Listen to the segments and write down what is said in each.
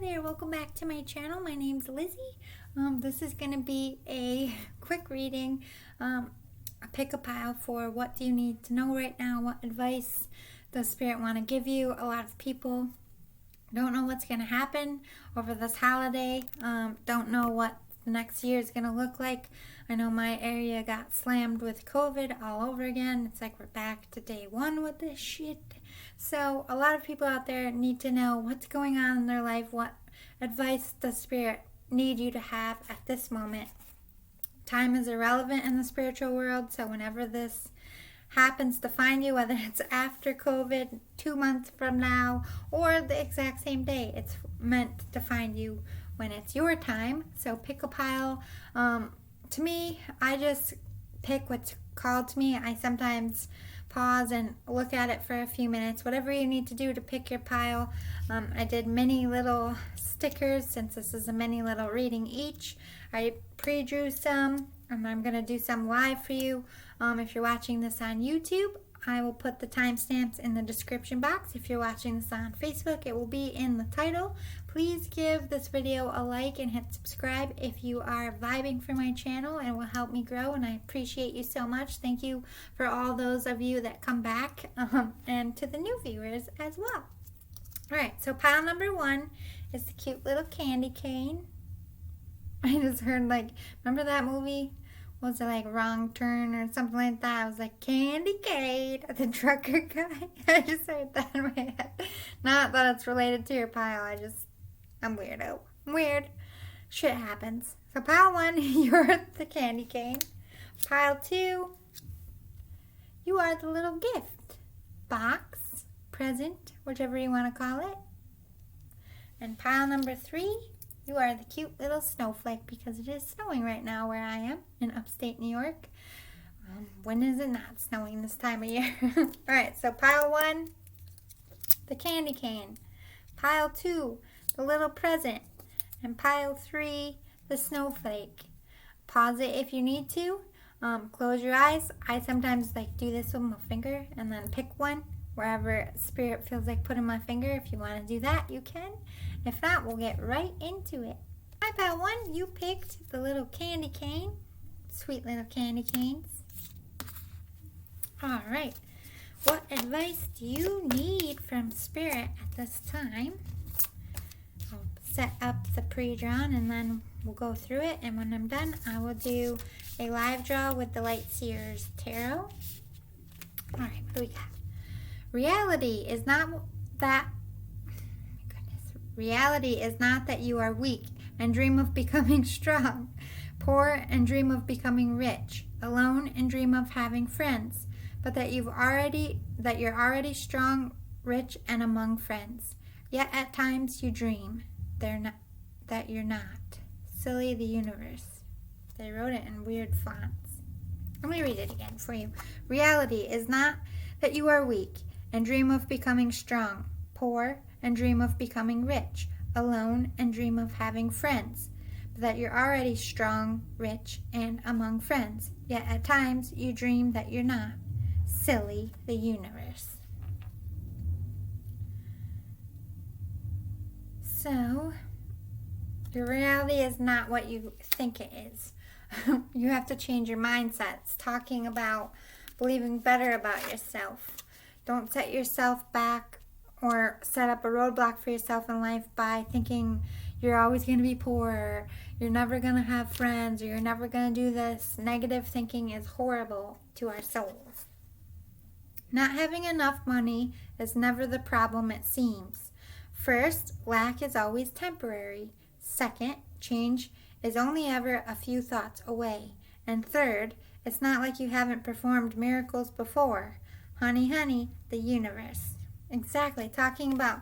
there, welcome back to my channel. My name's Lizzie. This is going to be a quick reading, a pick a pile for what do you need to know right now, what advice does Spirit want to give you. A lot of people don't know what's going to happen over this holiday, don't know what the next year is going to look like. I know my area got slammed with COVID all over again. It's like we're back to day one with this shit. So a lot of people out there need to know what's going on in their life. What advice does Spirit need you to have at this moment? Time is irrelevant in the spiritual world, so whenever this happens to find you, whether it's after COVID, 2 months from now, or the exact same day, it's meant to find you when it's your time. So pick a pile. To me, I just pick what's called to me. I sometimes pause and look at it for a few minutes. Whatever you need to do to pick your pile. I did many little stickers since this is a mini little reading each. I pre-drew some and I'm going to do some live for you. If you're watching this on YouTube, I will put the timestamps in the description box. If you're watching this on Facebook, it will be in the title. Please give this video a like and hit subscribe if you are vibing for my channel. It will help me grow, and I appreciate you so much. Thank you for all those of you that come back, and to the new viewers as well. Alright, so pile number 1 is the cute little candy cane. I just heard, like, remember that movie? Was it like Wrong Turn or something like that? I was like, candy cane, the trucker guy. I just heard that in my head. Not that it's related to your pile. I'm weirdo. I'm weird. Shit happens. So pile 1, you're the candy cane. Pile 2, you are the little gift. Box, present, whichever you want to call it. And pile number 3, you are the cute little snowflake, because it is snowing right now where I am in upstate New York. When is it not snowing this time of year? Alright, so pile 1, the candy cane. Pile 2, the little present. And pile 3, the snowflake. Pause it if you need to. Close your eyes. I sometimes do this with my finger and then pick one. Wherever Spirit feels like putting my finger. If you want to do that, you can. If not, we'll get right into it. Hi, pile 1. You picked the little candy cane. Sweet little candy canes. Alright. What advice do you need from Spirit at this time? I'll set up the pre-drawn and then we'll go through it. And when I'm done, I will do a live draw with the Light Seers Tarot. Alright, what do we got? Reality is not that you are weak and dream of becoming strong, poor and dream of becoming rich, alone and dream of having friends, but that you're already strong, rich, and among friends. Yet at times you dream that you're not. Silly the universe. They wrote it in weird fonts. Let me read it again for you. Reality is not that you are weak and dream of becoming strong, poor, and dream of becoming rich, alone, and dream of having friends, but that you're already strong, rich, and among friends. Yet at times you dream that you're not. Silly the universe. So, your reality is not what you think it is. You have to change your mindsets. Talking about believing better about yourself. Don't set yourself back or set up a roadblock for yourself in life by thinking you're always going to be poor, or you're never going to have friends, or you're never going to do this. Negative thinking is horrible to our souls. Not having enough money is never the problem it seems. First, lack is always temporary. Second, change is only ever a few thoughts away. And third, it's not like you haven't performed miracles before. Honey, honey, the universe. Exactly. Talking about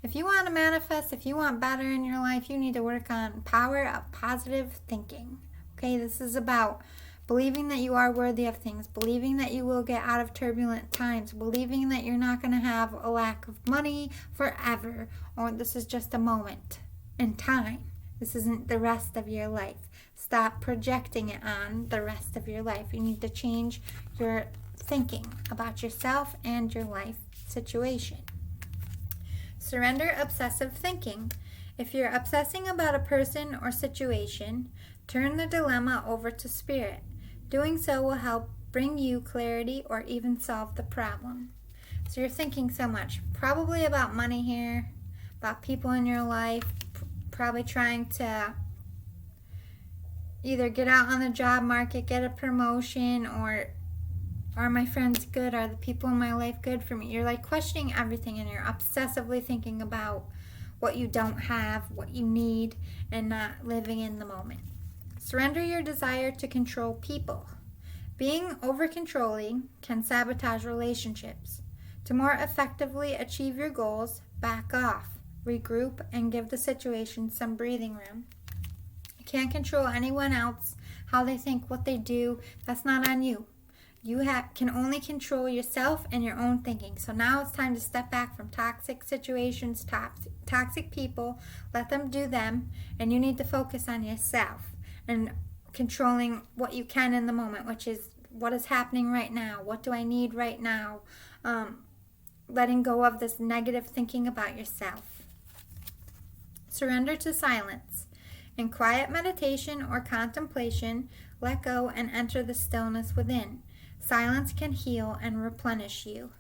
if you want to manifest, if you want better in your life, you need to work on power of positive thinking. Okay, this is about believing that you are worthy of things, believing that you will get out of turbulent times, believing that you're not going to have a lack of money forever, or this is just a moment in time. This isn't the rest of your life. Stop projecting it on the rest of your life. You need to change your thinking about yourself and your life situation. Surrender obsessive thinking. If you're obsessing about a person or situation, turn the dilemma over to spirit. Doing so will help bring you clarity or even solve the problem. So you're thinking so much, probably about money here, about people in your life, probably trying to either get out on the job market, get a promotion, or are my friends good? Are the people in my life good for me? You're like questioning everything, and you're obsessively thinking about what you don't have, what you need, and not living in the moment. Surrender your desire to control people. Being over-controlling can sabotage relationships. To more effectively achieve your goals, back off, regroup, and give the situation some breathing room. You can't control anyone else, how they think, what they do. That's not on you. You can only control yourself and your own thinking. So now it's time to step back from toxic situations, toxic people. Let them do them, and you need to focus on yourself and controlling what you can in the moment, which is what is happening right now. What do I need right now? Letting go of this negative thinking about yourself. Surrender to silence. In quiet meditation or contemplation, let go and enter the stillness within. Silence can heal and replenish you.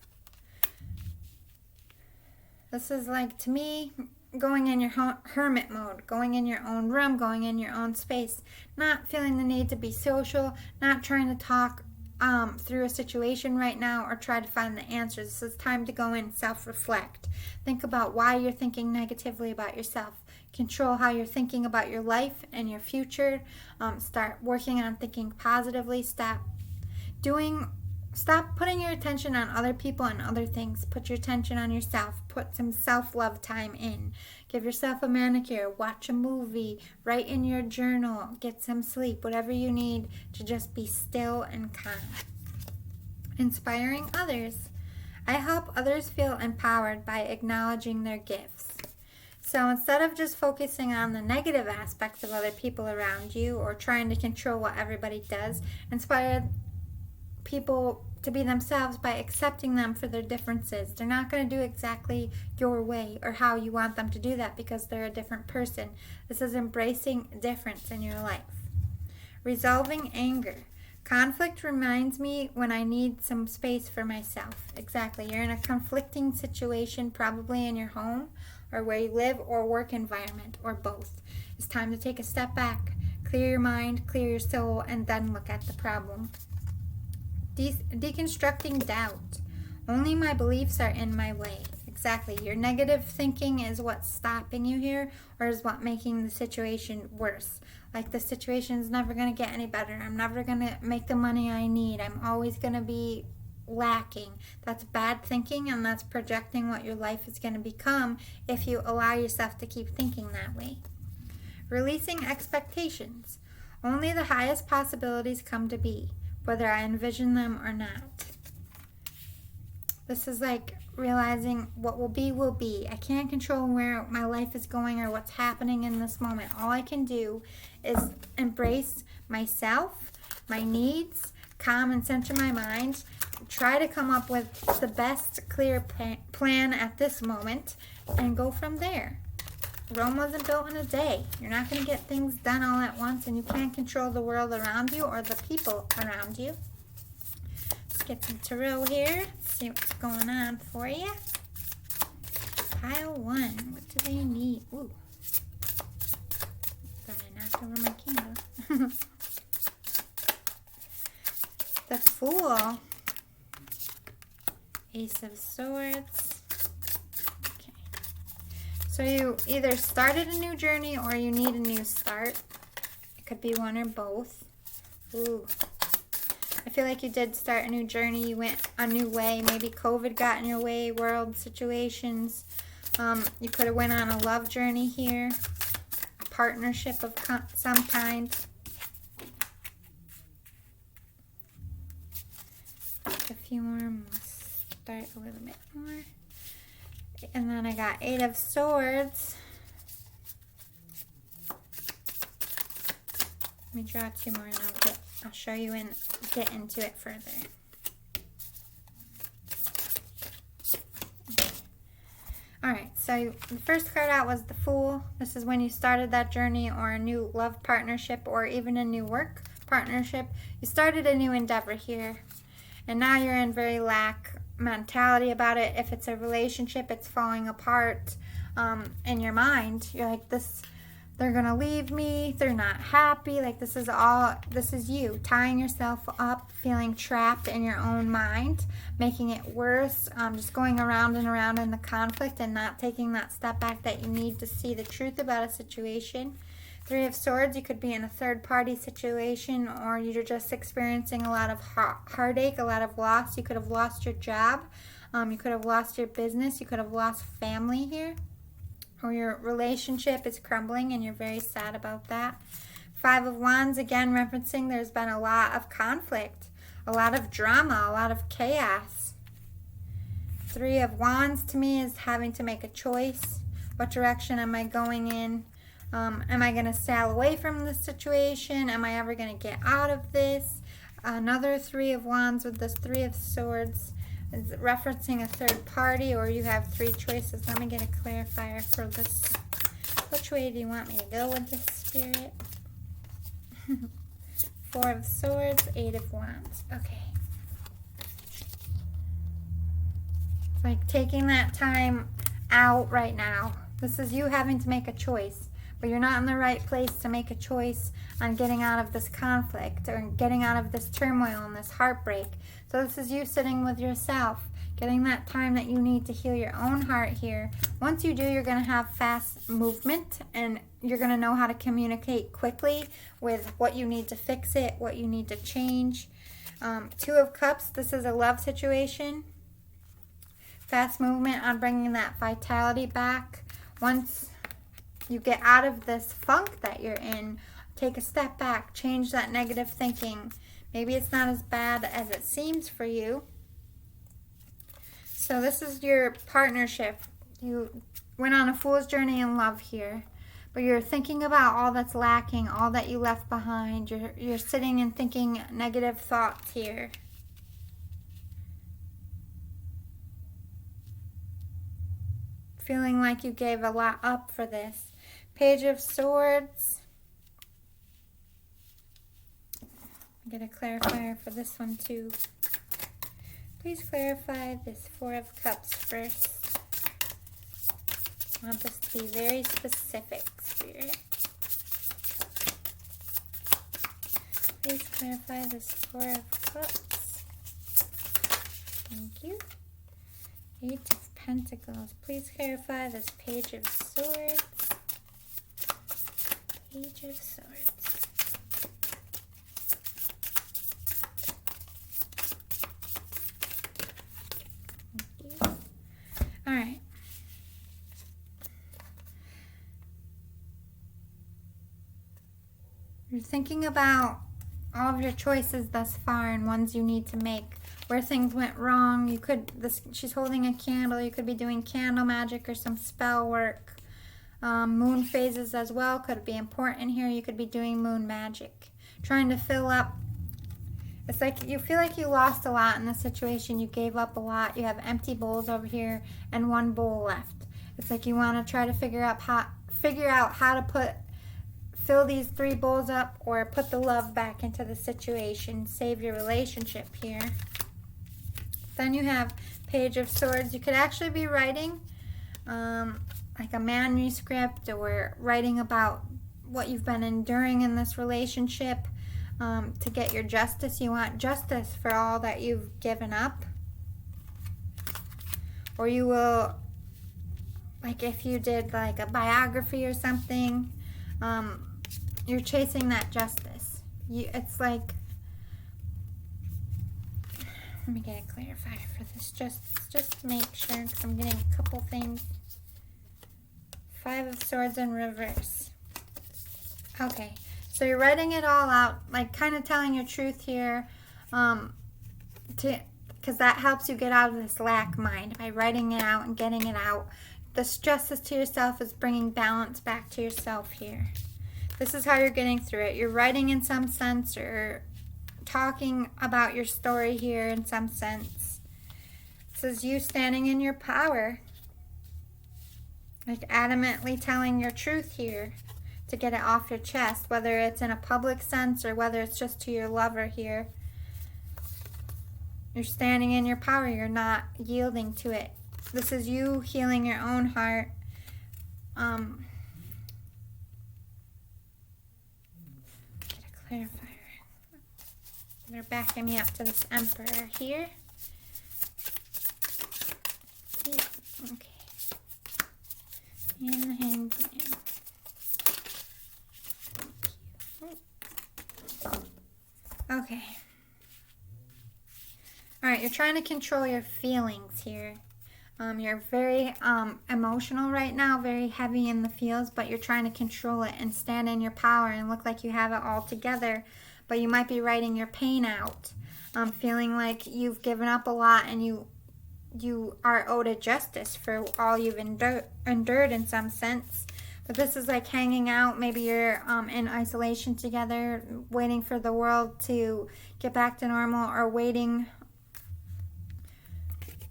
This is like, to me, going in your hermit mode, going in your own room, going in your own space, not feeling the need to be social, not trying to talk through a situation right now or try to find the answers. This is time to go in, self-reflect. Think about why you're thinking negatively about yourself. Control how you're thinking about your life and your future. Start working on thinking positively. Stop putting your attention on other people and other things. Put your attention on yourself. Put some self-love time in. Give yourself a manicure. Watch a movie. Write in your journal. Get some sleep. Whatever you need to just be still and calm. Inspiring others. I help others feel empowered by acknowledging their gifts. So instead of just focusing on the negative aspects of other people around you or trying to control what everybody does, inspire people to be themselves by accepting them for their differences. They're not going to do exactly your way or how you want them to do that because they're a different person. This is embracing difference in your life. Resolving anger. Conflict reminds me when I need some space for myself. Exactly. You're in a conflicting situation, probably in your home or where you live or work environment or both. It's time to take a step back, clear your mind, clear your soul, and then look at the problem. Deconstructing doubt. Only my beliefs are in my way. Exactly. Your negative thinking is what's stopping you here or is what making the situation worse. Like, the situation is never going to get any better. I'm never going to make the money I need. I'm always going to be lacking. That's bad thinking, and that's projecting what your life is going to become if you allow yourself to keep thinking that way. Releasing expectations. Only the highest possibilities come to be, whether I envision them or not. This is like realizing what will be will be. I can't control where my life is going or what's happening in this moment. All I can do is embrace myself, my needs, calm and center my mind, try to come up with the best clear plan at this moment, and go from there. Rome wasn't built in a day. You're not going to get things done all at once, and you can't control the world around you or the people around you. Let's get some tarot here. See what's going on for you. Pile 1. What do they need? Ooh. Thought I knocked over my candle. The Fool. Ace of Swords. Okay. So you either started a new journey or you need a new start. It could be one or both. Ooh. I feel like you did start a new journey. You went a new way. Maybe COVID got in your way, world situations. You could have went on a love journey here. A partnership of some kind. A few more. Start a little bit more. And then I got 8 of Swords. Let me draw 2 more and I'll show you and get into it further. Alright, So the first card out was the Fool. This is when you started that journey or a new love partnership or even a new work partnership. You started a new endeavor here. And now you're in very lack mentality about it. If it's a relationship, it's falling apart in your mind. You're like, they're going to leave me. They're not happy. Like this is you tying yourself up, feeling trapped in your own mind, making it worse, just going around and around in the conflict and not taking that step back that you need to see the truth about a situation. Three of Swords, you could be in a third-party situation, or you're just experiencing a lot of heartache, a lot of loss. You could have lost your job. You could have lost your business. You could have lost family here. Or your relationship is crumbling and you're very sad about that. Five of Wands, again referencing there's been a lot of conflict, a lot of drama, a lot of chaos. Three of Wands to me is having to make a choice. What direction am I going in? Am I going to sail away from this situation? Am I ever going to get out of this? Another Three of Wands with this Three of Swords is referencing a third party, or you have three choices. Let me get a clarifier for this. Which way do you want me to go with this, Spirit? Four of Swords, Eight of Wands. Okay. It's like taking that time out right now. This is you having to make a choice, but you're not in the right place to make a choice on getting out of this conflict or getting out of this turmoil and this heartbreak. So this is you sitting with yourself, getting that time that you need to heal your own heart here. Once you do, you're going to have fast movement and you're going to know how to communicate quickly with what you need to fix it, what you need to change. Two of Cups, this is a love situation. Fast movement on bringing that vitality back. Once you get out of this funk that you're in, take a step back, change that negative thinking. Maybe it's not as bad as it seems for you. So this is your partnership. You went on a fool's journey in love here, but you're thinking about all that's lacking, all that you left behind. You're sitting and thinking negative thoughts here. Feeling like you gave a lot up for this. Page of Swords. Get a clarifier for this one too. Please clarify this Four of Cups first. I want this to be very specific, Spirit. Please clarify this Four of Cups. Thank you. Eight of Pentacles. Please clarify this Page of Swords. Page of Swords. All right. You're thinking about all of your choices thus far and ones you need to make, where things went wrong. You could, she's holding a candle. You could be doing candle magic or some spell work. Moon phases as well could be important here. You could be doing moon magic, trying to fill up. It's like you feel like you lost a lot in this situation. You gave up a lot. You have empty bowls over here and one bowl left. It's like you want to try to figure out how to fill these three bowls up or put the love back into the situation. Save your relationship here. Then you have Page of Swords. You could actually be writing like a manuscript or writing about what you've been enduring in this relationship. To get your justice. You want justice for all that you've given up. Or you will, like if you did like a biography or something, you're chasing that justice. It's like, let me get a clarifier for this, just to make sure, because I'm getting a couple things. Five of Swords in reverse. Okay. So you're writing it all out, like kind of telling your truth here, because that helps you get out of this lack mind by writing it out and getting it out. This justice to yourself is bringing balance back to yourself here. This is how you're getting through it. You're writing in some sense or talking about your story here in some sense. This is you standing in your power. Like adamantly telling your truth here to get it off your chest, whether it's in a public sense or whether it's just to your lover here. You're standing in your power. You're not yielding to it. This is you healing your own heart. Get a clarifier. They're backing me up to this Emperor here. Okay. And the Hanged Man. Okay. Alright, you're trying to control your feelings here. You're very emotional right now, very heavy in the feels, but you're trying to control it and stand in your power and look like you have it all together. But you might be writing your pain out, feeling like you've given up a lot and you are owed a justice for all you've endured in some sense. But this is like hanging out. Maybe you're in isolation together, waiting for the world to get back to normal, or waiting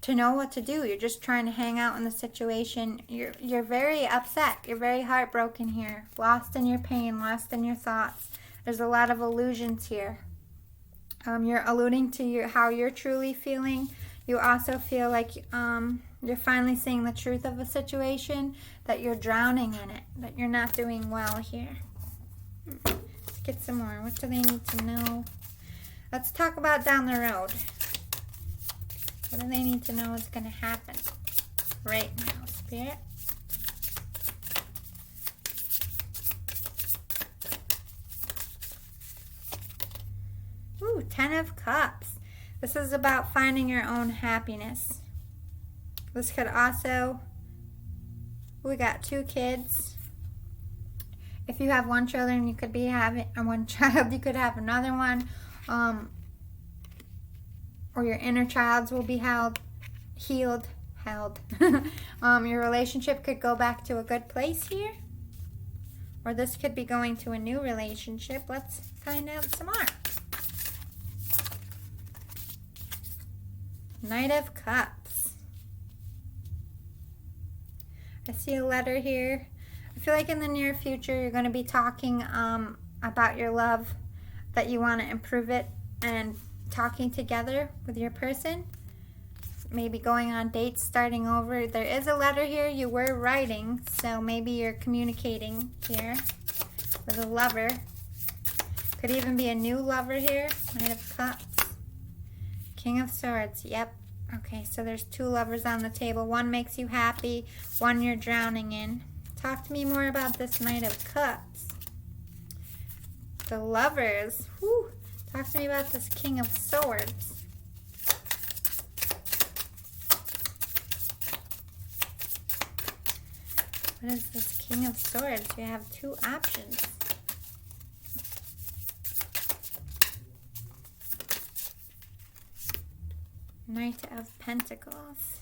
to know what to do. You're just trying to hang out in the situation. You're very upset. You're very heartbroken here. Lost in your pain, lost in your thoughts. There's a lot of illusions here. You're alluding to how you're truly feeling. You also feel like you're finally seeing the truth of a situation, that you're drowning in it, that you're not doing well here. Let's get some more. What do they need to know? Let's talk about down the road. What do they need to know is going to happen right now, Spirit? Ooh, 10 of Cups. This is about finding your own happiness. This could also, we got 2 kids. If you have 1 child, you could be having, or 1 child, you could have another one. Or your inner childs will be held. Your relationship could go back to a good place here. Or this could be going to a new relationship. Let's find out some more. Knight of Cups. I see a letter here. I feel like in the near future you're going to be talking about your love, that you want to improve it, and talking together with your person. Maybe going on dates, starting over. There is a letter here you were writing, so maybe you're communicating here with a lover. Could even be a new lover here. Knight of Cups. King of Swords. Yep. Okay, so there's 2 lovers on the table. One makes you happy, one you're drowning in. Talk to me more about this Knight of Cups. The lovers. Whew. Talk to me about this King of Swords. What is this King of Swords? We have 2 options. Knight of Pentacles.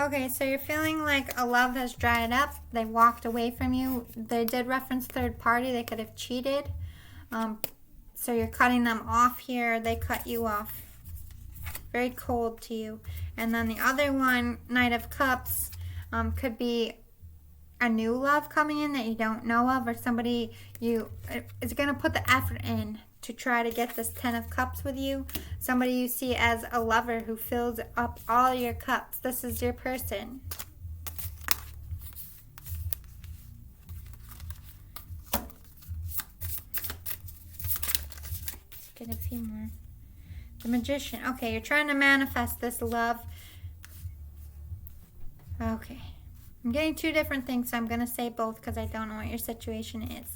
Okay, so you're feeling like a love has dried up. They walked away from you. They did reference third party. They could have cheated. So you're cutting them off here. They cut you off. Very cold to you. And then the other one, Knight of Cups, could be a new love coming in that you don't know of, or somebody is going to put the effort in to try to get this 10 of Cups with you. Somebody you see as a lover who fills up all your cups. This is your person. Get a few more. The Magician. Okay, you're trying to manifest this love. Okay. I'm getting 2 different things, so I'm going to say both because I don't know what your situation is.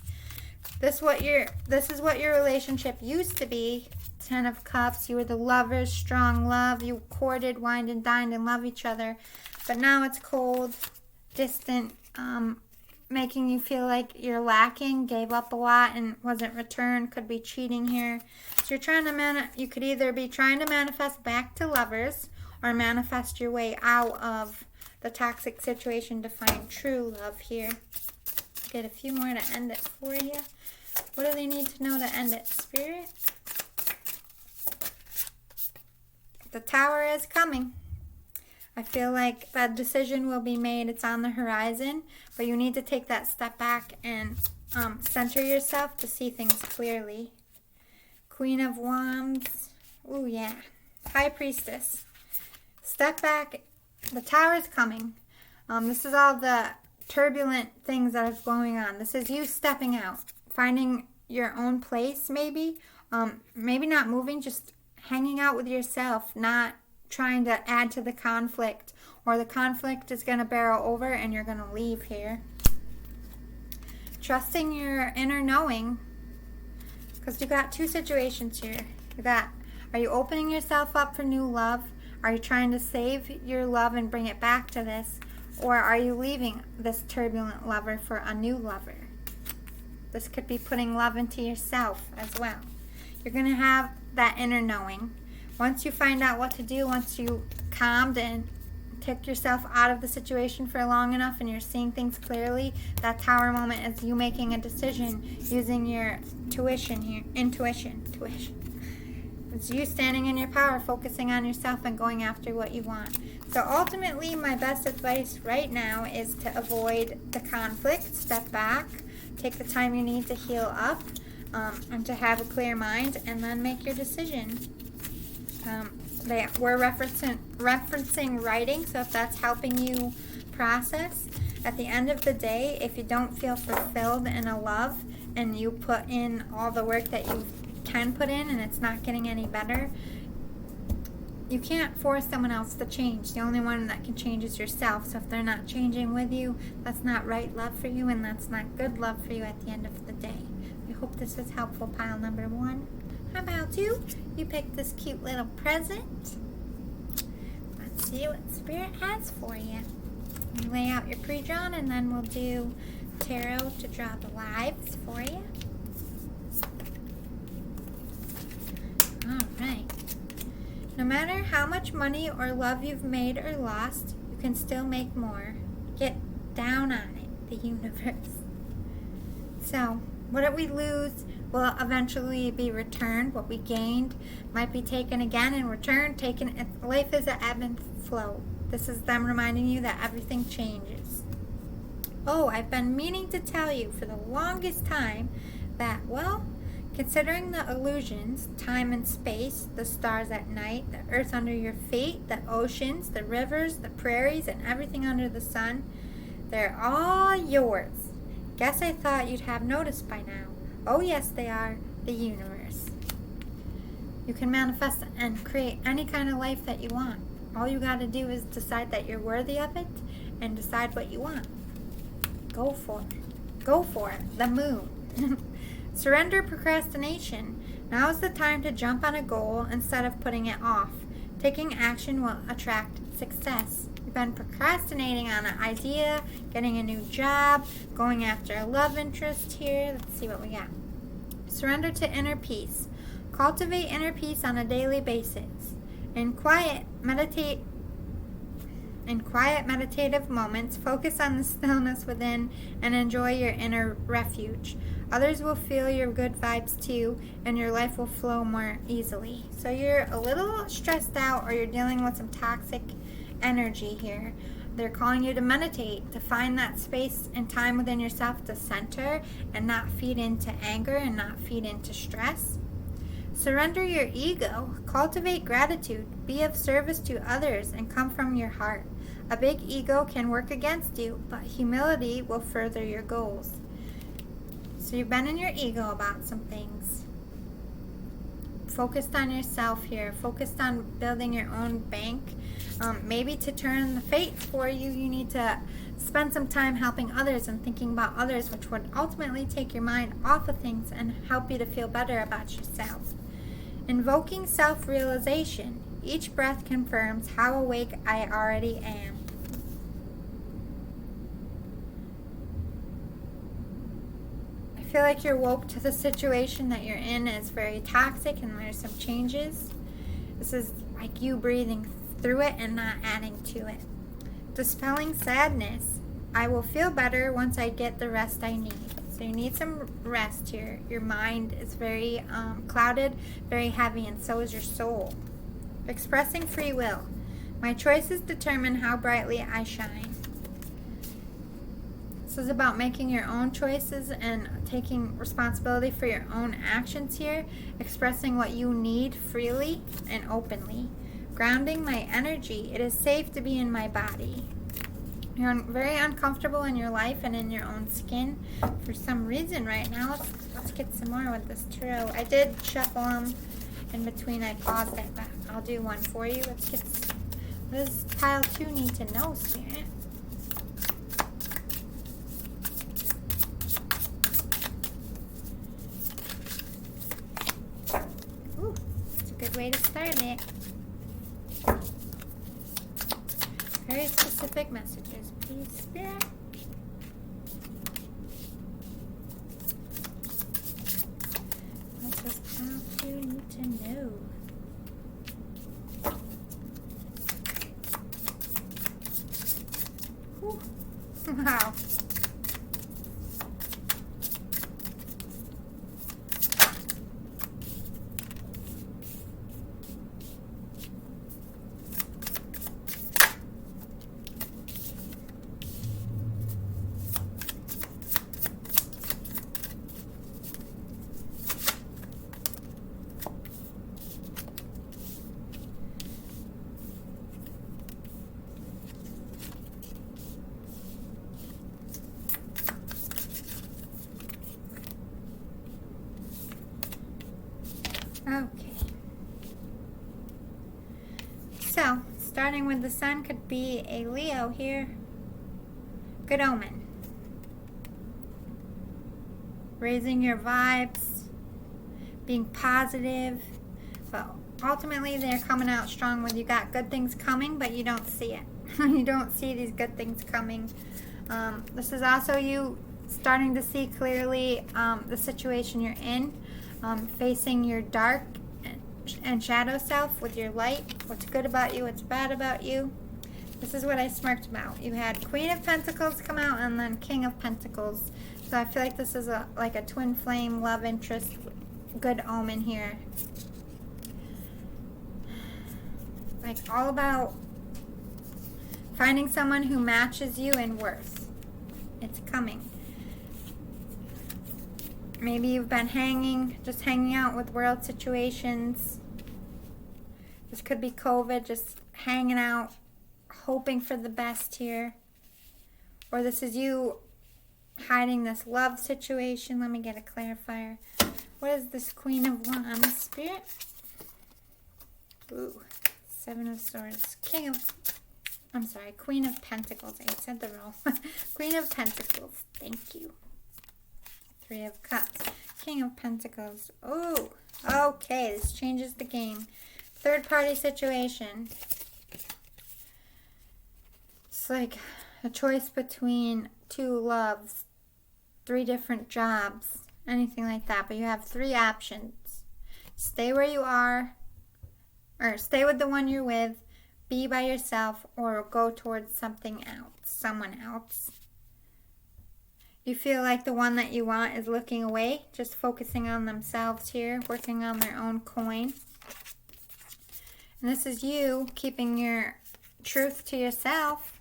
This is what your relationship used to be. 10 of Cups. You were the lovers, strong love. You courted, wined and dined and love each other. But now it's cold, distant, making you feel like you're lacking, gave up a lot and wasn't returned. Could be cheating here. So you're trying to you could either be trying to manifest back to lovers or manifest your way out of the toxic situation to find true love here. Get a few more to end it for you. What do they need to know to end it, Spirit? The Tower is coming. I feel like that decision will be made. It's on the horizon, but you need to take that step back and center yourself to see things clearly. Queen of Wands. Ooh, yeah. High Priestess. Step back. The Tower is coming. This is all the turbulent things that are going on. This is you stepping out, finding your own place maybe. Maybe not moving, just hanging out with yourself, not trying to add to the conflict, or the conflict is going to barrel over and you're going to leave here. Trusting your inner knowing, because you got two situations here. You got, are you opening yourself up for new love? Are you trying to save your love and bring it back to this? Or are you leaving this turbulent lover for a new lover? This could be putting love into yourself as well. You're going to have that inner knowing. Once you find out what to do, once you calmed and took yourself out of the situation for long enough and you're seeing things clearly, that Tower moment is you making a decision using your intuition. It's you standing in your power, focusing on yourself and going after what you want. So ultimately, my best advice right now is to avoid the conflict, step back, take the time you need to heal up, and to have a clear mind, and then make your decision. We're referencing writing, so if that's helping you process, at the end of the day, if you don't feel fulfilled in a love and you put in all the work that you can put in and it's not getting any better, you can't force someone else to change. The only one that can change is yourself. So if they're not changing with you, that's not right love for you, and that's not good love for you at the end of the day. I hope this is helpful, pile number 1. How about you pick this cute little present? Let's see what Spirit has for you. You lay out your pre-drawn, and then we'll do tarot to draw the lives for you. All right. No matter how much money or love you've made or lost, you can still make more. Get down on it, the universe. So, what did we lose will eventually be returned. What we gained might be taken again and returned. Life is an ebb and flow. This is them reminding you that everything changes. Oh, I've been meaning to tell you for the longest time that, well, considering the illusions, time and space, the stars at night, the earth under your feet, the oceans, the rivers, the prairies, and everything under the sun, they're all yours. Guess I thought you'd have noticed by now. Oh yes, they are. The universe. You can manifest and create any kind of life that you want. All you got to do is decide that you're worthy of it and decide what you want. Go for it. Go for it. The moon. Surrender procrastination. Now is the time to jump on a goal instead of putting it off. Taking action will attract success. You've been procrastinating on an idea, getting a new job, going after a love interest here. Let's see what we got. Surrender to inner peace. Cultivate inner peace on a daily basis. In quiet meditative moments, focus on the stillness within and enjoy your inner refuge. Others will feel your good vibes too, and your life will flow more easily. So you're a little stressed out, or you're dealing with some toxic energy here. They're calling you to meditate, to find that space and time within yourself to center and not feed into anger and not feed into stress. Surrender your ego. Cultivate gratitude. Be of service to others and come from your heart. A big ego can work against you, but humility will further your goals. So you've been in your ego about some things. Focused on yourself here. Focused on building your own bank. Maybe to turn the fates for you, you need to spend some time helping others and thinking about others, which would ultimately take your mind off of things and help you to feel better about yourself. Invoking self-realization. Each breath confirms how awake I already am. I feel like you're woke to the situation that you're in is very toxic and there's some changes. This is like you breathing through it and not adding to it. Dispelling sadness. I will feel better once I get the rest I need. So you need some rest here. Your mind is very clouded, very heavy, and so is your soul. Expressing free will. My choices determine how brightly I shine. This is about making your own choices and taking responsibility for your own actions here, expressing what you need freely and openly. Grounding my energy. It is safe to be in my body. You're very uncomfortable in your life and in your own skin for some reason right now. Let's get some more with this tarot. I did shuffle them in between. I paused it, but I'll do one for you. Let's get. What does pile 2 need to know, Spirit? Ooh, it's a good way to start it. Very specific messages, please, Spirit. What does pile 2 need to know? Whew. Wow. Okay. So, starting with the sun could be a Leo here. Good omen. Raising your vibes, being positive, but ultimately they're coming out strong when you got good things coming, but you don't see it. You don't see these good things coming. This is also you starting to see clearly the situation you're in. Facing your dark and shadow self with your light. What's good about you, what's bad about you. This is what I smirked about. You had Queen of Pentacles come out and then King of Pentacles. So I feel like this is like a twin flame love interest, good omen here. Like all about finding someone who matches you in worth. It's coming. Maybe you've been just hanging out with world situations. This could be COVID, just hanging out, hoping for the best here. Or this is you hiding this love situation. Let me get a clarifier. What is this Queen of Wands, Spirit? Ooh, 7 of Swords. Queen of Pentacles. I said the wrong. Queen of Pentacles. Thank you. 3 of Cups. King of Pentacles. Oh, okay. This changes the game. Third party situation. It's like a choice between 2 loves, 3 different jobs, anything like that. But you have 3 options. Stay where you are, or stay with the one you're with, be by yourself, or go towards something else, someone else. You feel like the one that you want is looking away, just focusing on themselves here, working on their own coin. And this is you keeping your truth to yourself.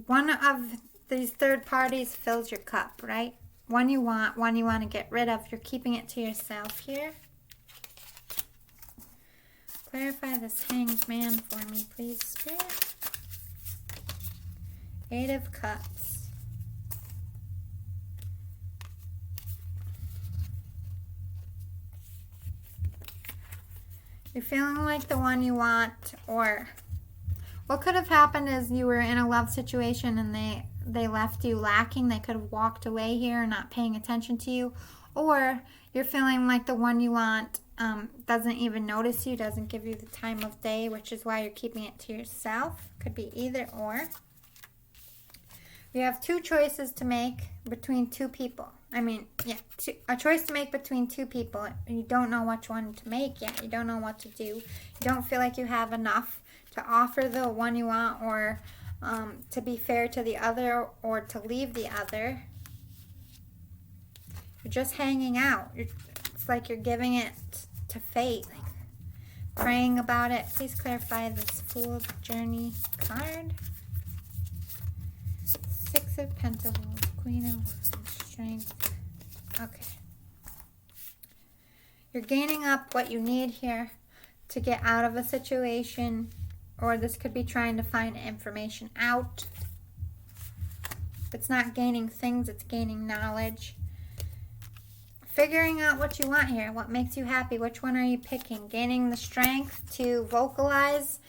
One of these third parties fills your cup, right? One you want to get rid of. You're keeping it to yourself here. Clarify this Hanged Man for me, please, Spirit. 8 of Cups. You're feeling like the one you want, or what could have happened is you were in a love situation and they left you lacking. They could have walked away here, not paying attention to you. Or you're feeling like the one you want doesn't even notice you, doesn't give you the time of day, which is why you're keeping it to yourself. Could be either or. You have 2 choices to make between 2 people. A choice to make between 2 people. You don't know which one to make yet. You don't know what to do. You don't feel like you have enough to offer the one you want, or to be fair to the other, or to leave the other. You're just hanging out. It's like you're giving it to fate. Like, praying about it. Please clarify this Fool's Journey card. Six of Pentacles, Queen of Wands, Strength. Okay. You're gaining up what you need here to get out of a situation, or this could be trying to find information out. It's not gaining things, it's gaining knowledge. Figuring out what you want here, what makes you happy, which one are you picking? Gaining the strength to vocalize,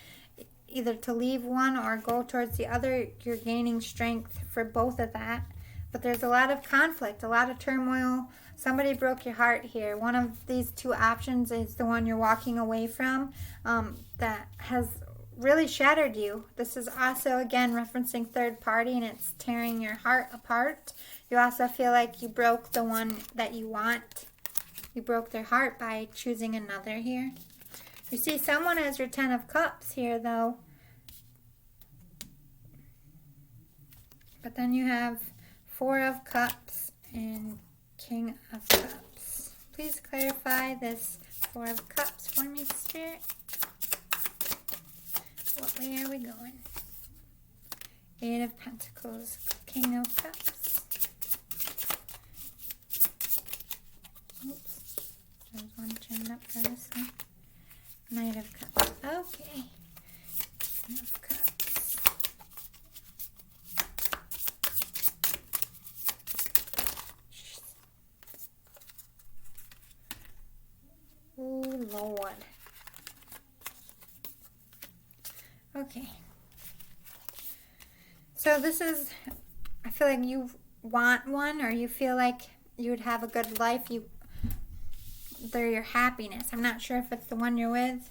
either to leave one or go towards the other. You're gaining strength for both of that. But there's a lot of conflict, a lot of turmoil. Somebody broke your heart here. One of these two options is the one you're walking away from, that has really shattered you. This is also, again, referencing third party, and it's tearing your heart apart. You also feel like you broke the one that you want. You broke their heart by choosing another here. You see someone as your 10 of Cups here, though. But then you have 4 of Cups and King of Cups. Please clarify this 4 of Cups for me, Spirit. What way are we going? 8 of Pentacles, King of Cups. Oops. There's one turned up for this one. Knight of Cups. Okay. King of Cups. Oh, Lord. Okay. So this is, I feel like you want one, or you feel like you would have a good life. They're your happiness. I'm not sure if it's the one you're with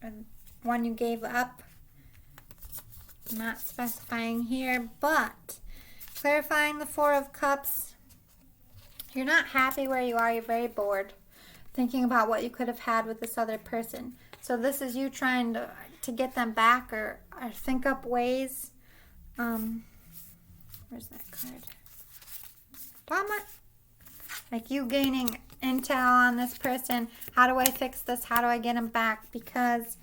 or one you gave up. I'm not specifying here, but clarifying the 4 of Cups. You're not happy where you are. You're very bored, thinking about what you could have had with this other person. So this is you trying to get them back, or think up ways. Where's that card? Drama. Like you gaining intel on this person. How do I fix this? How do I get them back? Because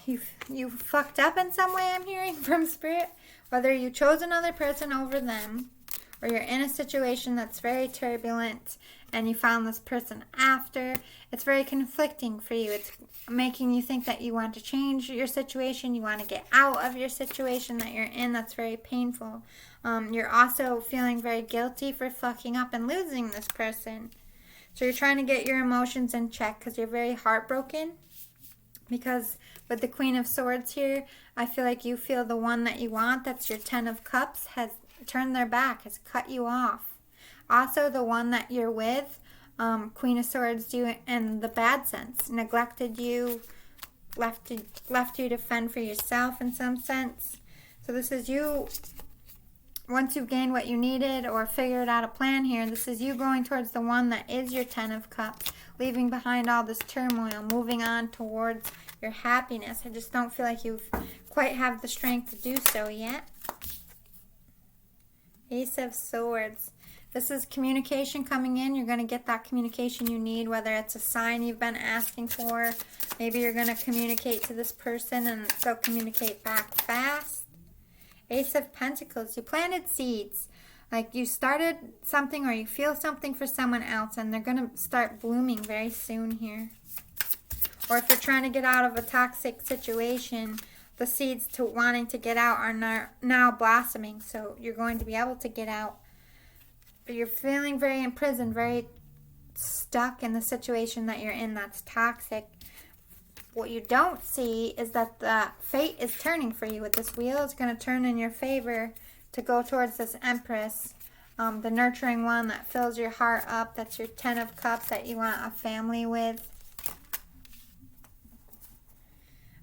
you fucked up in some way, I'm hearing from Spirit. Whether you chose another person over them, or you're in a situation that's very turbulent and you found this person after, it's very conflicting for you. It's making you think that you want to change your situation, you want to get out of your situation that you're in that's very painful. You're also feeling very guilty for fucking up and losing this person. So you're trying to get your emotions in check because you're very heartbroken. Because with the Queen of Swords here, I feel like you feel the one that you want, that's your 10 of Cups, has turned their back, has cut you off. Also, the one that you're with, Queen of Swords, you in the bad sense, neglected you, left you to fend for yourself in some sense. So this is you, once you've gained what you needed or figured out a plan here, this is you going towards the one that is your 10 of Cups, leaving behind all this turmoil, moving on towards your happiness. I just don't feel like you quite have the strength to do so yet. Ace of Swords. This is communication coming in. You're going to get that communication you need, whether it's a sign you've been asking for. Maybe you're going to communicate to this person and they'll communicate back fast. Ace of Pentacles. You planted seeds. Like you started something or you feel something for someone else, and they're going to start blooming very soon here. Or if you're trying to get out of a toxic situation, the seeds to wanting to get out are now blossoming. So you're going to be able to get out. But you're feeling very imprisoned, very stuck in the situation that you're in that's toxic. What you don't see is that the fate is turning for you. With this wheel, it's going to turn in your favor to go towards this Empress. The nurturing one that fills your heart up. That's your 10 of Cups that you want a family with.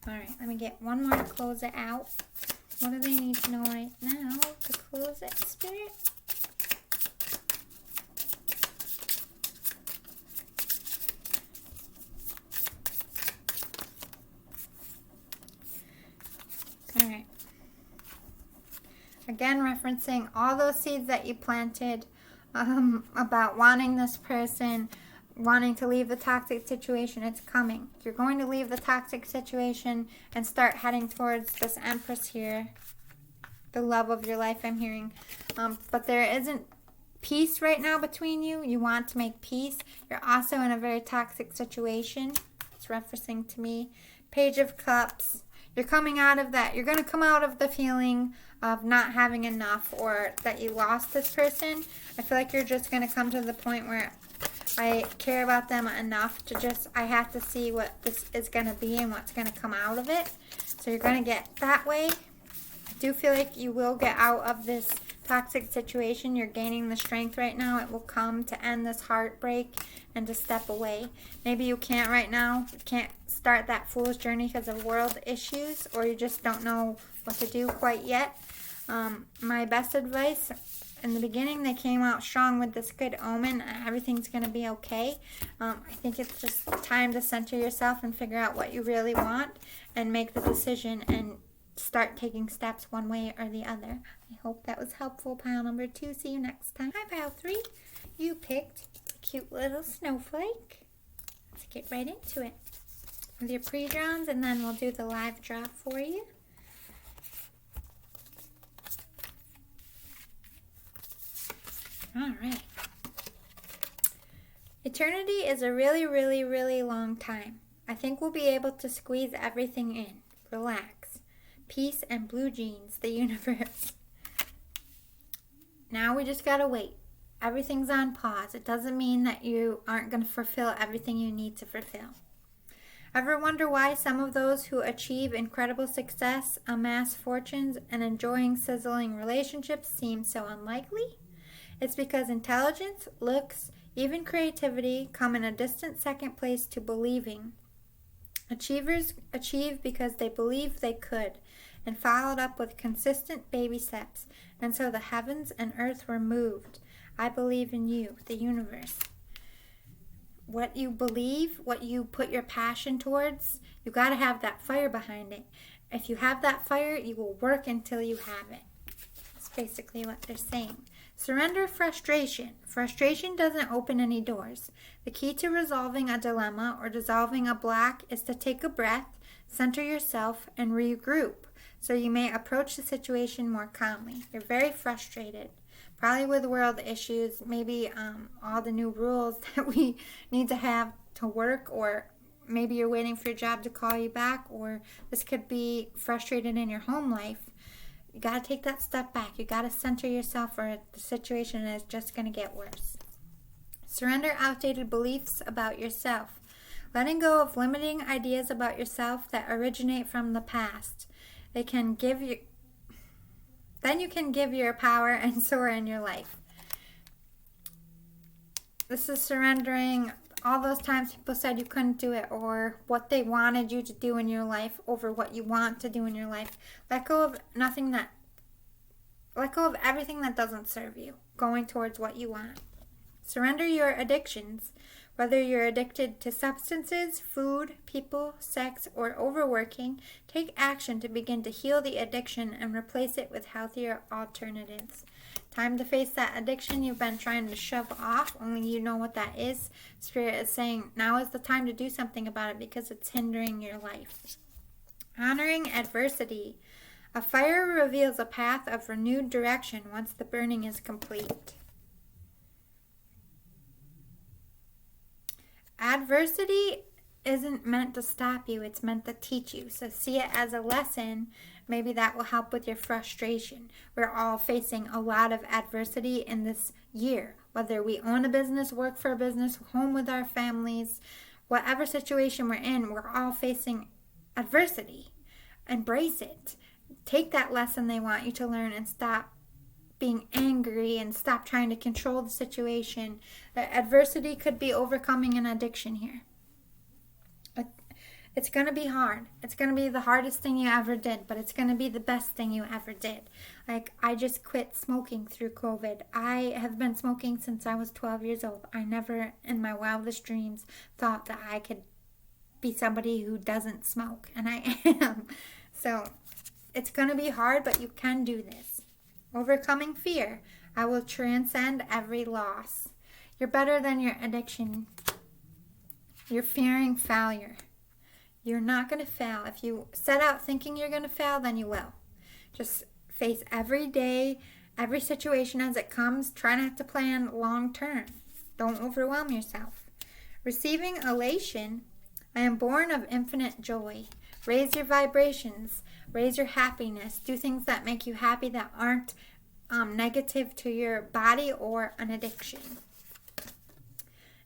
Alright, let me get one more to close it out. What do they need to know right now to close it, Spirit? Alright. Again, referencing all those seeds that you planted about wanting this person, wanting to leave the toxic situation. It's coming. You're going to leave the toxic situation and start heading towards this Empress here. The love of your life, I'm hearing. But there isn't peace right now between you. You want to make peace. You're also in a very toxic situation. It's referencing to me. Page of Cups. You're coming out of that. You're going to come out of the feeling of not having enough or that you lost this person. I feel like you're just going to come to the point where I care about them enough to just, I have to see what this is going to be and what's going to come out of it. So you're going to get that way. I do feel like you will get out of this toxic situation. You're gaining the strength right now. It will come to end this heartbreak and to step away. Maybe you can't right now. You can't start that fool's journey because of world issues, or you just don't know what to do quite yet. My best advice, in the beginning they came out strong with this good omen. Everything's going to be okay. I think it's just time to center yourself and figure out what you really want and make the decision and start taking steps one way or the other. I hope that was helpful, pile number 2. See you next time. Hi, pile 3. You picked a cute little snowflake. Let's get right into it with your pre-drawns, and then we'll do the live draw for you. All right. Eternity is a really, really, really long time. I think we'll be able to squeeze everything in. Relax. Peace and blue jeans, the universe. Now we just gotta wait. Everything's on pause. It doesn't mean that you aren't going to fulfill everything you need to fulfill. Ever wonder why some of those who achieve incredible success, amass fortunes, and enjoying sizzling relationships seem so unlikely? It's because intelligence, looks, even creativity come in a distant second place to believing. Achievers achieve because they believed they could, and followed up with consistent baby steps, and so the heavens and earth were moved. I believe in you, the universe. What you believe, what you put your passion towards, you got to have that fire behind it. If you have that fire, you will work until you have it. That's basically what they're saying. Surrender frustration. Frustration doesn't open any doors. The key to resolving a dilemma or dissolving a block is to take a breath, center yourself, and regroup so you may approach the situation more calmly. You're very frustrated. Probably with world issues, maybe all the new rules that we need to have to work, or maybe you're waiting for your job to call you back, or this could be frustrated in your home life. You got to take that step back. You got to center yourself, or the situation is just going to get worse. Surrender outdated beliefs about yourself. Letting go of limiting ideas about yourself that originate from the past. They can give you... Then you can give your power and soar in your life. This is surrendering all those times people said you couldn't do it, or what they wanted you to do in your life over what you want to do in your life. Let go of everything that doesn't serve you, going towards what you want. Surrender your addictions. Whether you're addicted to substances, food, people, sex, or overworking, take action to begin to heal the addiction and replace it with healthier alternatives. Time to face that addiction you've been trying to shove off. Only you know what that is. Spirit is saying now is the time to do something about it because it's hindering your life. Honoring adversity. A fire reveals a path of renewed direction once the burning is complete. Adversity isn't meant to stop you, it's meant to teach you. So see it as a lesson. Maybe that will help with your frustration. We're all facing a lot of adversity in this year. Whether we own a business, work for a business, home with our families, whatever situation we're in, we're all facing adversity. Embrace it. Take that lesson they want you to learn and stop being angry and stop trying to control the situation. Adversity could be overcoming an addiction here. It's going to be hard. It's going to be the hardest thing you ever did, but it's going to be the best thing you ever did. Like, I just quit smoking through COVID. I have been smoking since I was 12 years old. I never in my wildest dreams thought that I could be somebody who doesn't smoke, and I am. So it's going to be hard, but you can do this. Overcoming fear. I will transcend every loss. You're better than your addiction. You're fearing failure. You're not going to fail. If you set out thinking you're going to fail, then you will. Just face every day, every situation as it comes. Try not to plan long term. Don't overwhelm yourself. Receiving elation. I am born of infinite joy. Raise your vibrations. Raise your happiness. Do things that make you happy that aren't negative to your body or an addiction.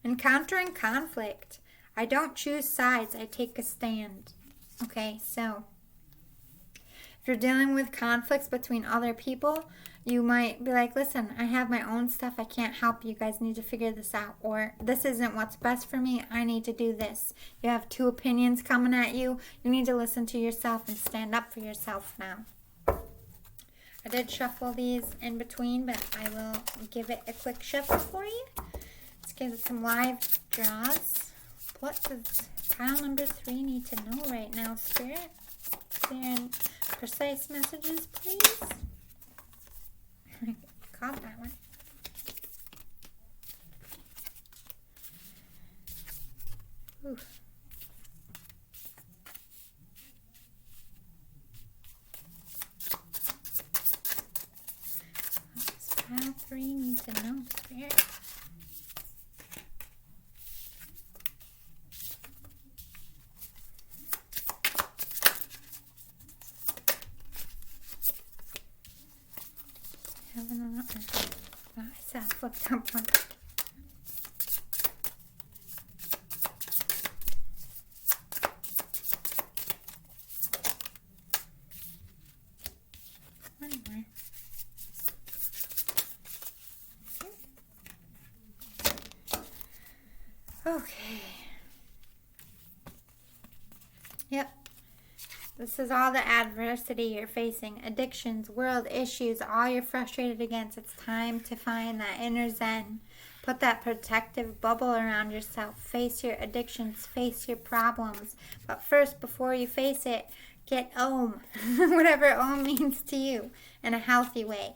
Encountering conflict. I don't choose sides. I take a stand. Okay, so if you're dealing with conflicts between other people, you might be like, listen, I have my own stuff. I can't help you. You guys need to figure this out. Or this isn't what's best for me. I need to do this. You have two opinions coming at you. You need to listen to yourself and stand up for yourself now. I did shuffle these in between, but I will give it a quick shuffle for you. Let's give it some live draws. What does pile number 3 need to know right now, Spirit? Clear and precise messages, please. Caught that one. Ooh. What does pile 3 need to know, Spirit? I saw a flipped up one. One more. Okay. Yep. This is all the adversity you're facing, addictions, world issues, all you're frustrated against. It's time to find that inner zen. Put that protective bubble around yourself. Face your addictions, face your problems. But first, before you face it, get Om, whatever Om means to you, in a healthy way.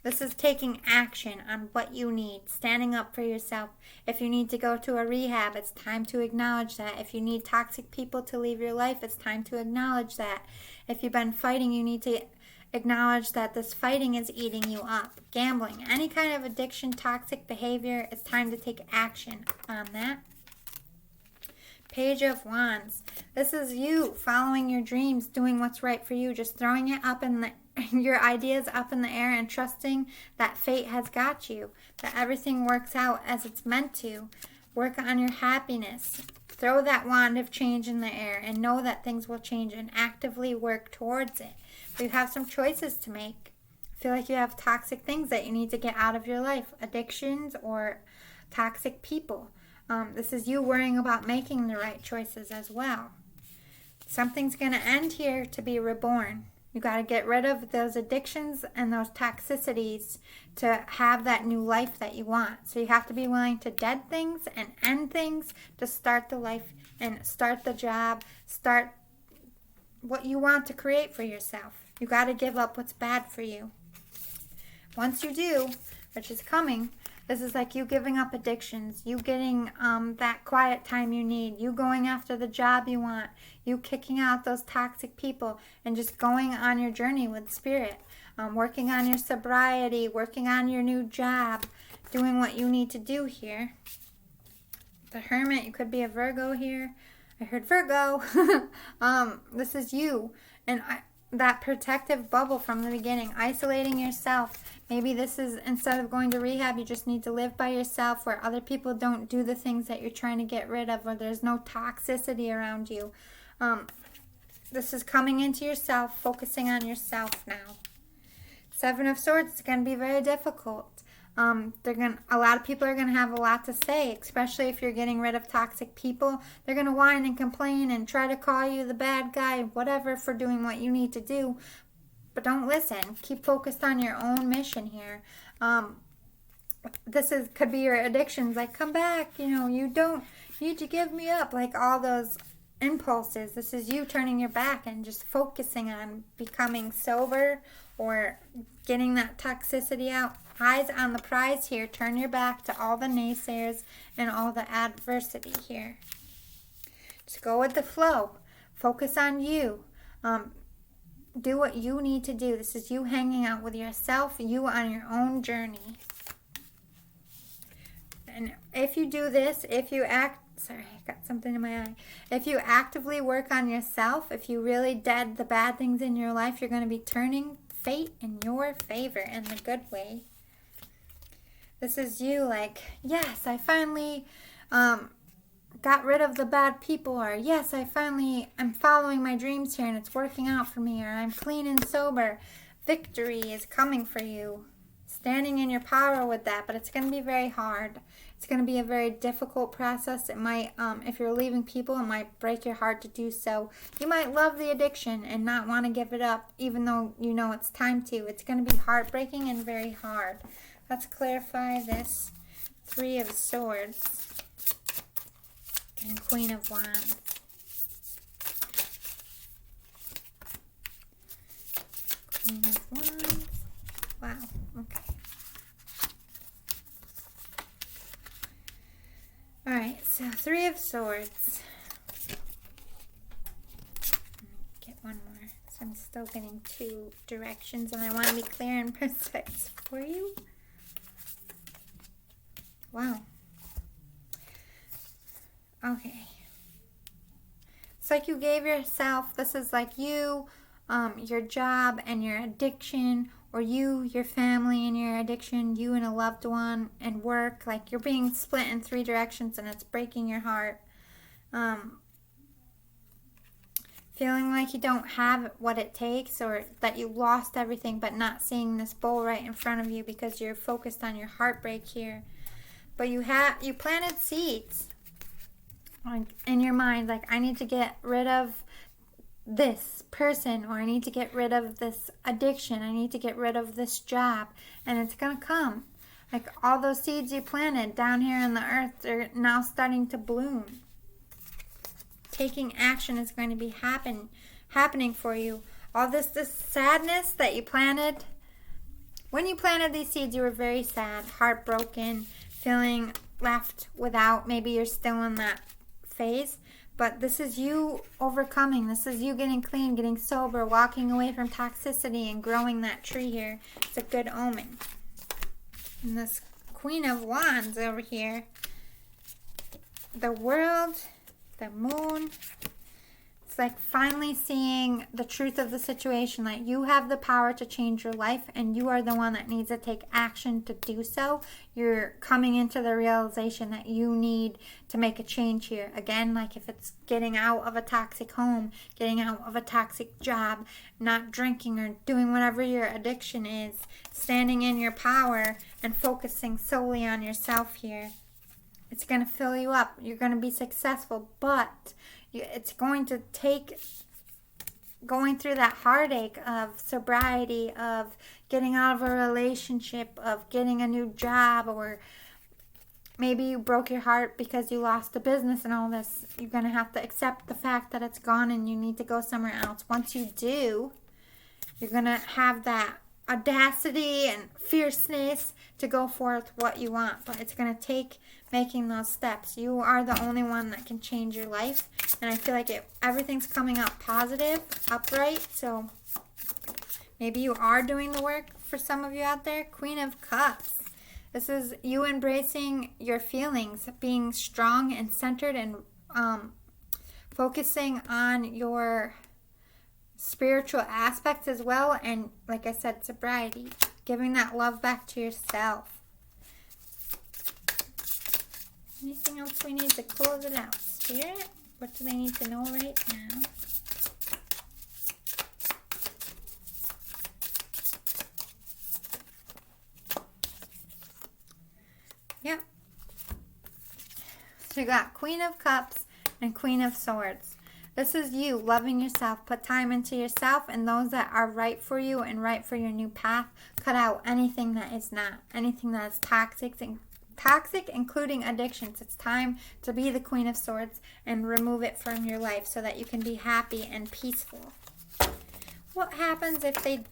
This is taking action on what you need, standing up for yourself. If you need to go to a rehab, it's time to acknowledge that. If you need toxic people to leave your life, it's time to acknowledge that. If you've been fighting, you need to acknowledge that this fighting is eating you up. Gambling, any kind of addiction, toxic behavior, it's time to take action on that. Page of Wands. This is you following your dreams, doing what's right for you, just throwing it up in your ideas up in the air and trusting that fate has got you, that everything works out as it's meant to. Work on your happiness. Throw that wand of change in the air and know that things will change and actively work towards it. You have some choices to make. I feel like you have toxic things that you need to get out of your life, addictions or toxic people. This is you worrying about making the right choices as well. Something's going to end here to be reborn. You got to get rid of those addictions and those toxicities to have that new life that you want. So you have to be willing to dead things and end things to start the life and start the job, start what you want to create for yourself. You got to give up what's bad for you. Once you do, which is coming, this is like you giving up addictions, you getting that quiet time you need, you going after the job you want, you kicking out those toxic people, and just going on your journey with Spirit. Working on your sobriety, working on your new job, doing what you need to do here. The Hermit, you could be a Virgo here. I heard Virgo. This is you. And that protective bubble from the beginning, isolating yourself. Maybe this is, instead of going to rehab, you just need to live by yourself where other people don't do the things that you're trying to get rid of, where there's no toxicity around you. This is coming into yourself, focusing on yourself now. 7 of Swords is going to be very difficult. A lot of people are going to have a lot to say, especially if you're getting rid of toxic people. They're going to whine and complain and try to call you the bad guy, whatever, for doing what you need to do. But don't listen. Keep focused on your own mission here. Could be your addictions, like, come back, you don't need to give me up, like all those impulses. This is you turning your back and just focusing on becoming sober or getting that toxicity out. Eyes on the prize here. Turn your back to all the naysayers and all the adversity here. Just go with the flow. Focus on you. Do what you need to do. This is you hanging out with yourself, you on your own journey. And if you do this, if you sorry, I got something in my eye. If you actively work on yourself, if you really dead the bad things in your life, you're going to be turning fate in your favor in the good way. This is you like, yes, I finally got rid of the bad people, or yes, I'm following my dreams here and it's working out for me, or I'm clean and sober. Victory is coming for you. Standing in your power with that, but it's going to be very hard. It's going to be a very difficult process. It might, if you're leaving people, it might break your heart to do so. You might love the addiction and not want to give it up, even though you know it's time to. It's going to be heartbreaking and very hard. Let's clarify this. 3 of Swords and Queen of Wands. Queen of Wands. Wow, okay. Alright, so 3 of Swords. Let me get one more. So I'm still getting 2 directions and I want to be clear and precise for you. Wow. Okay. It's like you gave yourself, this is like you, your job and your addiction, or you, your family and your addiction, you and a loved one, and work. Like you're being split in 3 directions and it's breaking your heart. Feeling like you don't have what it takes, or that you lost everything, but not seeing this bowl right in front of you because you're focused on your heartbreak here. But you planted seeds like in your mind, like I need to get rid of this person, or I need to get rid of this addiction, I need to get rid of this job, and it's gonna come. Like all those seeds you planted down here in the earth are now starting to bloom. Taking action is going to be happening for you. All this sadness that you planted, when you planted these seeds, you were very sad, heartbroken, feeling left without. Maybe you're still in that phase. But this is you overcoming. This is you getting clean, getting sober, walking away from toxicity and growing that tree here. It's a good omen. And this Queen of Wands over here, the world, the moon, it's like finally seeing the truth of the situation. Like you have the power to change your life and you are the one that needs to take action to do so. You're coming into the realization that you need to make a change here. Again, like if it's getting out of a toxic home, getting out of a toxic job, not drinking or doing whatever your addiction is, standing in your power and focusing solely on yourself here. It's going to fill you up. You're going to be successful, but it's going to take going through that heartache of sobriety, of getting out of a relationship, of getting a new job, or maybe you broke your heart because you lost a business and all this. You're going to have to accept the fact that it's gone and you need to go somewhere else. Once you do, you're going to have that audacity and fierceness to go forth what you want. But it's going to take making those steps. You are the only one that can change your life. And I feel like everything's coming out positive, upright. So maybe you are doing the work for some of you out there. Queen of Cups. This is you embracing your feelings, being strong and centered, and focusing on your spiritual aspects as well. And like I said, sobriety. Giving that love back to yourself. Anything else we need to close it out? Spirit? What do they need to know right now? Yep. So you got Queen of Cups and Queen of Swords. This is you loving yourself. Put time into yourself and those that are right for you and right for your new path. Cut out anything that is not. Anything that is toxic, including addictions. It's time to be the Queen of Swords and remove it from your life so that you can be happy and peaceful. What happens if they...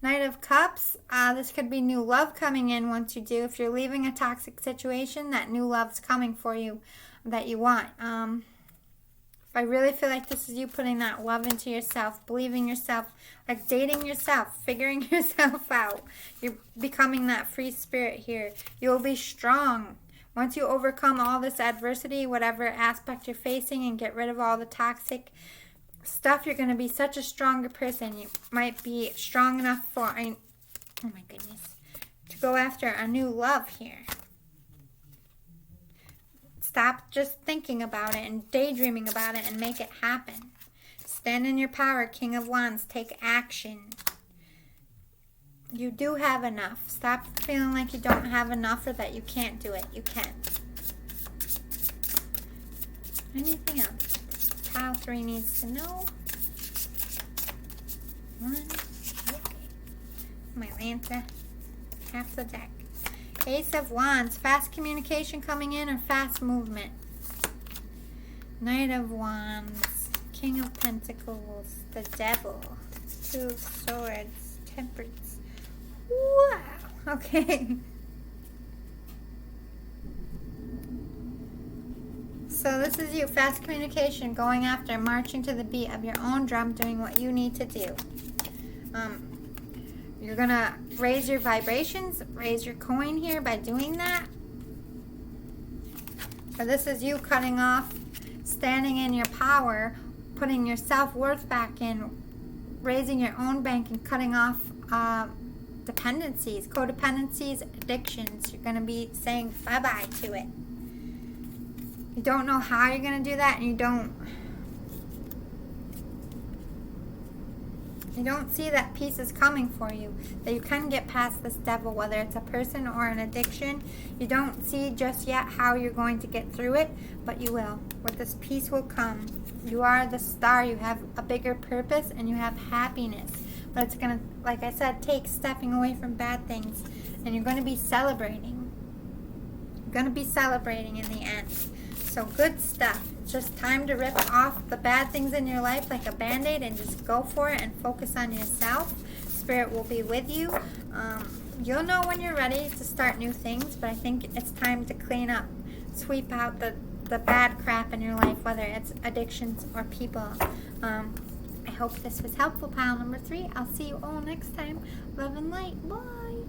Knight of Cups, this could be new love coming in once you do. If you're leaving a toxic situation, that new love's coming for you that you want. I really feel like this is you putting that love into yourself, believing yourself, like dating yourself, figuring yourself out. You're becoming that free spirit here. You'll be strong. Once you overcome all this adversity, whatever aspect you're facing, and get rid of all the toxic stuff, you're going to be such a stronger person. You might be strong enough for, oh my goodness, to go after a new love here. Stop just thinking about it and daydreaming about it and make it happen. Stand in your power, King of Wands. Take action. You do have enough. Stop feeling like you don't have enough or that you can't do it. You can. Anything else? Pile 3 needs to know. 1. Okay. My Lanta. Half the deck. Ace of Wands. Fast communication coming in and fast movement. Knight of Wands. King of Pentacles. The Devil. 2 of Swords. Temperance. Wow. Okay. So this is you. Fast communication. Going after. Marching to the beat of your own drum. Doing what you need to do. You're going to raise your vibrations. Raise your coin here by doing that. So this is you cutting off. Standing in your power. Putting your self-worth back in. Raising your own bank and cutting off dependencies, codependencies, addictions. You're going to be saying bye-bye to it. You don't know how you're going to do that, and you don't see that peace is coming for you, that you can get past this devil, whether it's a person or an addiction. You don't see just yet how you're going to get through it, but you will. With this peace will come. You are the star. You have a bigger purpose, and you have happiness. But it's going to, like I said, take stepping away from bad things. And you're going to be celebrating. You're going to be celebrating in the end. So good stuff. It's just time to rip off the bad things in your life like a Band-Aid and just go for it and focus on yourself. Spirit will be with you. You'll know when you're ready to start new things, but I think it's time to clean up. Sweep out the bad crap in your life, whether it's addictions or people. I hope this was helpful, pile number 3. I'll see you all next time. Love and light. Bye.